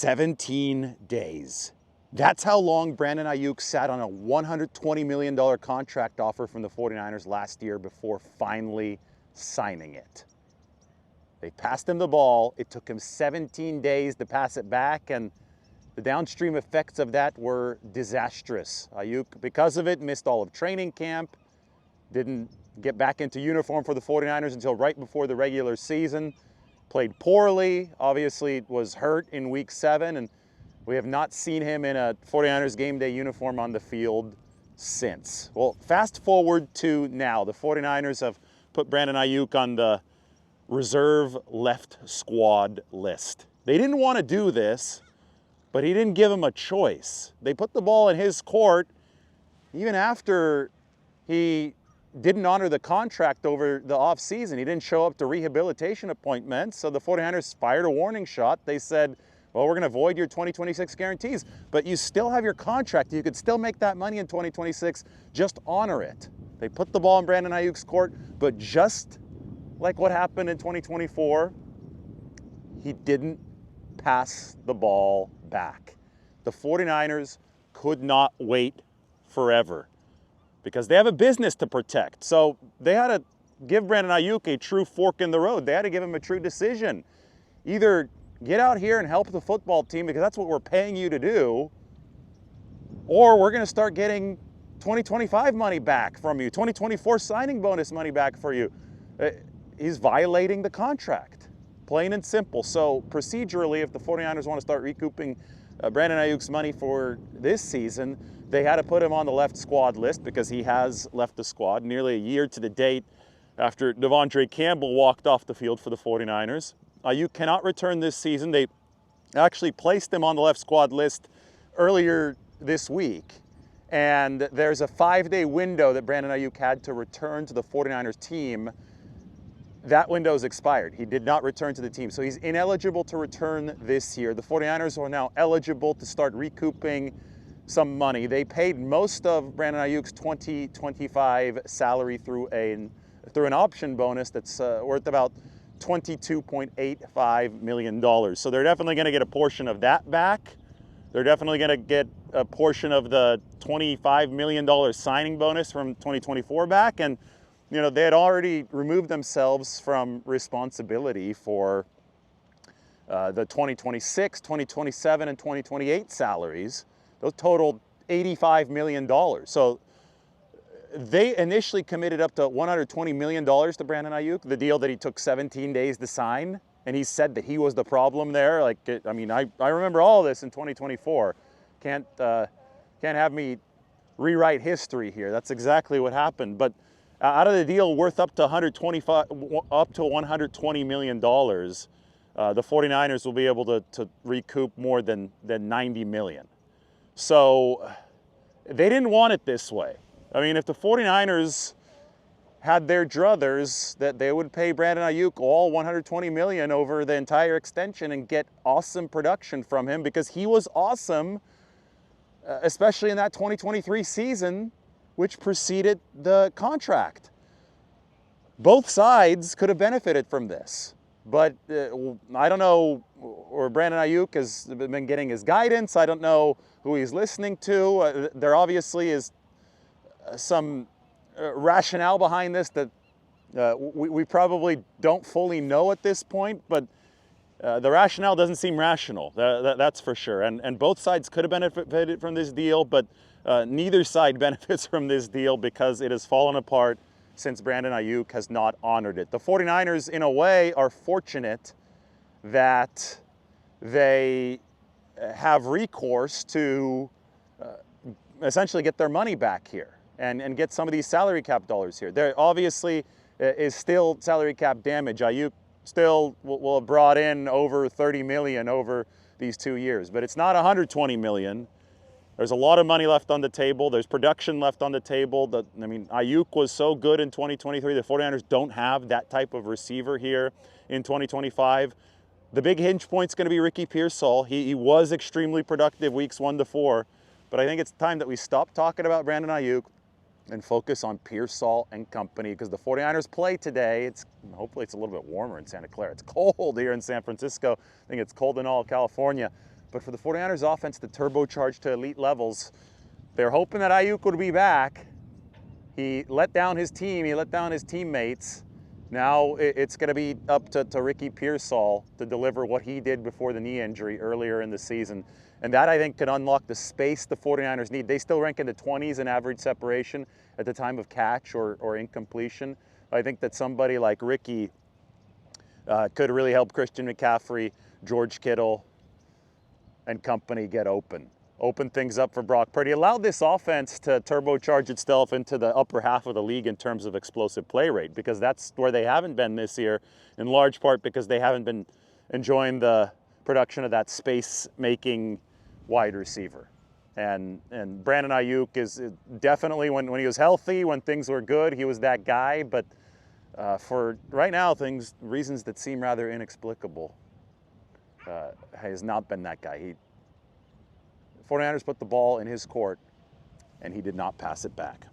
17 days. That's how long Brandon Aiyuk sat on a $120 million contract offer from the 49ers last year before finally signing it. They passed him the ball. It took him 17 days to pass it back, and the downstream effects of that were disastrous. Aiyuk, because of it, missed all of training camp, didn't get back into uniform for the 49ers until right before the regular season, played poorly, obviously was hurt in week 7, and we have not seen him in a 49ers game day uniform on the field since. Well, fast forward to now. The 49ers have put Brandon Aiyuk on the reserve left squad list. They didn't want to do this, but he didn't give him a choice. They put the ball in his court even after he didn't honor the contract over the offseason. He didn't show up to rehabilitation appointments, so the 49ers fired a warning shot. They said, well, we're going to void your 2026 guarantees, but you still have your contract. You could still make that money in 2026. Just honor it. They put the ball in Brandon Aiyuk's court, but just like what happened in 2024, he didn't pass the ball back. The 49ers could not wait forever because they have a business to protect. So they had to give Brandon Aiyuk a true fork in the road. They had to give him a true decision. Either get out here and help the football team because that's what we're paying you to do, or we're going to start getting 2025 money back from you, 2024 signing bonus money back for you. He's violating the contract, plain and simple. So procedurally, if the 49ers want to start recouping Brandon Aiyuk's money for this season, they had to put him on the left squad list because he has left the squad nearly a year to the date after Devondre Campbell walked off the field for the 49ers. Aiyuk cannot return this season. They actually placed him on the left squad list earlier this week, and there's a 5-day window that Brandon Aiyuk had to return to the 49ers team. That window is expired. He did not return to the team, so he's ineligible to return this year. The 49ers are now eligible to start recouping some money. They paid most of Brandon Aiyuk's 2025 salary through an option bonus that's worth about $22.85 million. So they're definitely going to get a portion of that back. They're definitely going to get a portion of the $25 million signing bonus from 2024 back. And you know, they had already removed themselves from responsibility for the 2026, 2027, and 2028 salaries. Those totaled $85 million. So they initially committed up to $120 million to Brandon Aiyuk, the deal that he took 17 days to sign. And he said that he was the problem there. Like, I mean, I remember all this in 2024. Can't have me rewrite history here. That's exactly what happened. But out of the deal worth up to $120 million, the 49ers will be able to recoup more than $90 million. So they didn't want it this way. I mean, if the 49ers had their druthers, that they would pay Brandon Aiyuk all $120 million over the entire extension and get awesome production from him because he was awesome, especially in that 2023 season, which preceded the contract. Both sides could have benefited from this, but I don't know where Brandon Aiyuk has been getting his guidance. I don't know who he's listening to. There obviously is some rationale behind this that we probably don't fully know at this point, but the rationale doesn't seem rational, that's for sure. And both sides could have benefited from this deal, but neither side benefits from this deal because it has fallen apart since Brandon Aiyuk has not honored it. The 49ers, in a way, are fortunate that they have recourse to essentially get their money back here and get some of these salary cap dollars here. There obviously is still salary cap damage. Aiyuk still will have brought in over $30 million over these 2 years, but it's not $120 million. There's a lot of money left on the table. There's production left on the table. I mean, Aiyuk was so good in 2023. The 49ers don't have that type of receiver here in 2025. The big hinge point's going to be Ricky Pearsall. He was extremely productive weeks 1 to 4, but I think it's time that we stop talking about Brandon Aiyuk and focus on Pearsall and company because the 49ers play today. Hopefully it's a little bit warmer in Santa Clara. It's cold here in San Francisco. I think it's cold in all of California. But for the 49ers offense to turbocharge to elite levels, they're hoping that Aiyuk would be back. He let down his team, he let down his teammates. Now it's going to be up to Ricky Pearsall to deliver what he did before the knee injury earlier in the season. And that, I think, could unlock the space the 49ers need. They still rank in the 20s in average separation at the time of catch or incompletion. I think that somebody like Ricky could really help Christian McCaffrey, George Kittle, and company get open things up for Brock Purdy. Allow this offense to turbocharge itself into the upper half of the league in terms of explosive play rate, because that's where they haven't been this year, in large part because they haven't been enjoying the production of that space-making wide receiver. And Brandon Aiyuk is definitely, when he was healthy, when things were good, he was that guy. But for right now, reasons that seem rather inexplicable, has not been that guy. 49ers put the ball in his court, and he did not pass it back.